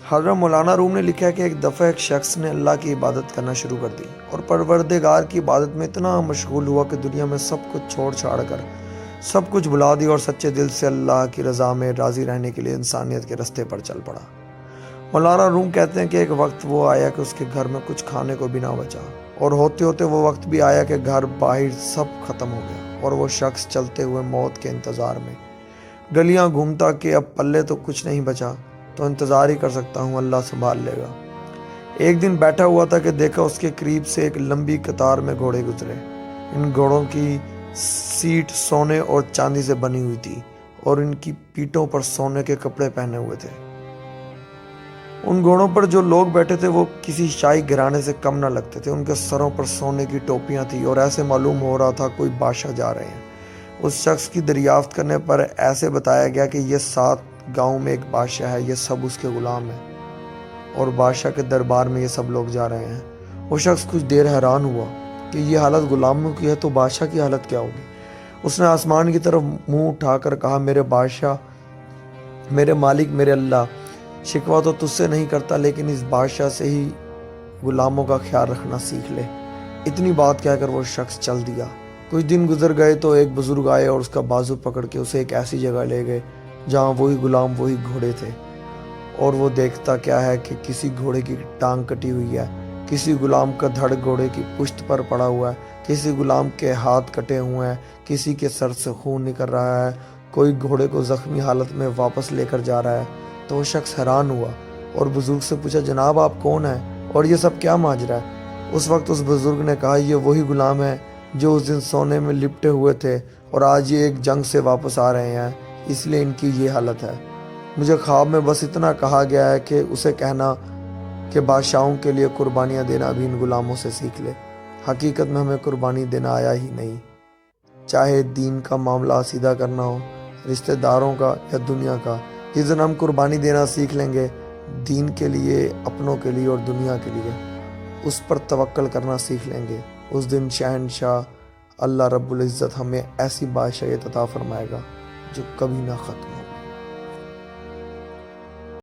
حضرت مولانا روم نے لکھا ہے کہ ایک دفعہ ایک شخص نے اللہ کی عبادت کرنا شروع کر دی اور پروردگار کی عبادت میں اتنا مشغول ہوا کہ دنیا میں سب کچھ چھوڑ چھاڑ کر سب کچھ بھلا دی اور سچے دل سے اللہ کی رضا میں راضی رہنے کے لیے انسانیت کے رستے پر چل پڑا۔ مولانا روم کہتے ہیں کہ ایک وقت وہ آیا کہ اس کے گھر میں کچھ کھانے کو بھی نہ بچا، اور ہوتے ہوتے وہ وقت بھی آیا کہ گھر باہر سب ختم ہو گیا اور وہ شخص چلتے ہوئے موت کے انتظار میں گلیاں گھومتا کہ اب پلے تو کچھ نہیں بچا تو انتظار ہی کر سکتا ہوں، اللہ سنبھال لے گا۔ ایک دن بیٹھا ہوا تھا کہ دیکھا اس کے قریب سے ایک لمبی قطار میں گھوڑے گزرے۔ ان گھوڑوں کی سیٹ سونے اور چاندی سے بنی ہوئی تھی اور ان کی پیٹھوں پر سونے کے کپڑے پہنے ہوئے تھے۔ ان گھوڑوں پر جو لوگ بیٹھے تھے وہ کسی شاہی گھرانے سے کم نہ لگتے تھے۔ ان کے سروں پر سونے کی ٹوپیاں تھیں اور ایسے معلوم ہو رہا تھا کوئی بادشاہ جا رہے ہیں۔ اس شخص کی دریافت کرنے پر ایسے بتایا گیا کہ یہ 7 گاؤں میں ایک بادشاہ ہے، یہ سب اس کے غلام ہیں اور بادشاہ کے دربار میں یہ سب لوگ جا رہے ہیں۔ وہ شخص کچھ دیر حیران ہوا کہ یہ حالت غلاموں کی ہے تو بادشاہ کی حالت کیا ہوگی۔ اس نے آسمان کی طرف منہ اٹھا کر کہا، میرے بادشاہ، میرے مالک، میرے اللہ، شکوہ تو تجھ سے نہیں کرتا لیکن اس بادشاہ سے ہی غلاموں کا خیال رکھنا سیکھ لے۔ اتنی بات کہہ کر وہ شخص چل دیا۔ کچھ دن گزر گئے تو ایک بزرگ آئے اور اس کا بازو پکڑ کے اسے ایک ایسی جگہ لے گئے جہاں وہی غلام وہی گھوڑے تھے، اور وہ دیکھتا کیا ہے کہ کسی گھوڑے کی ٹانگ کٹی ہوئی ہے، کسی غلام کا دھڑ گھوڑے کی پشت پر پڑا ہوا ہے، کسی غلام کے ہاتھ کٹے ہوئے ہیں، کسی کے سر سے خون نکل رہا ہے، کوئی گھوڑے کو زخمی حالت میں واپس لے کر جا رہا ہے۔ تو وہ شخص حیران ہوا اور بزرگ سے پوچھا، جناب آپ کون ہیں اور یہ سب کیا ماجرا ہے؟ اس وقت اس بزرگ نے کہا، یہ وہی غلام ہیں جو اس دن سونے میں لپٹے ہوئے تھے اور آج یہ ایک جنگ سے واپس آ رہے ہیں، اس لیے ان کی یہ حالت ہے۔ مجھے خواب میں بس اتنا کہا گیا ہے کہ اسے کہنا کہ بادشاہوں کے لیے قربانیاں دینا بھی ان غلاموں سے سیکھ لے۔ حقیقت میں ہمیں قربانی دینا آیا ہی نہیں، چاہے دین کا معاملہ سیدھا کرنا ہو، رشتہ داروں کا یا دنیا کا۔ جس دن ہم قربانی دینا سیکھ لیں گے، دین کے لیے، اپنوں کے لیے اور دنیا کے لیے، اس پر توکل کرنا سیکھ لیں گے، اس دن شہنشاہ اللہ رب العزت ہمیں ایسی بادشاہیت عطا فرمائے گا جو کبھی نہ ختم۔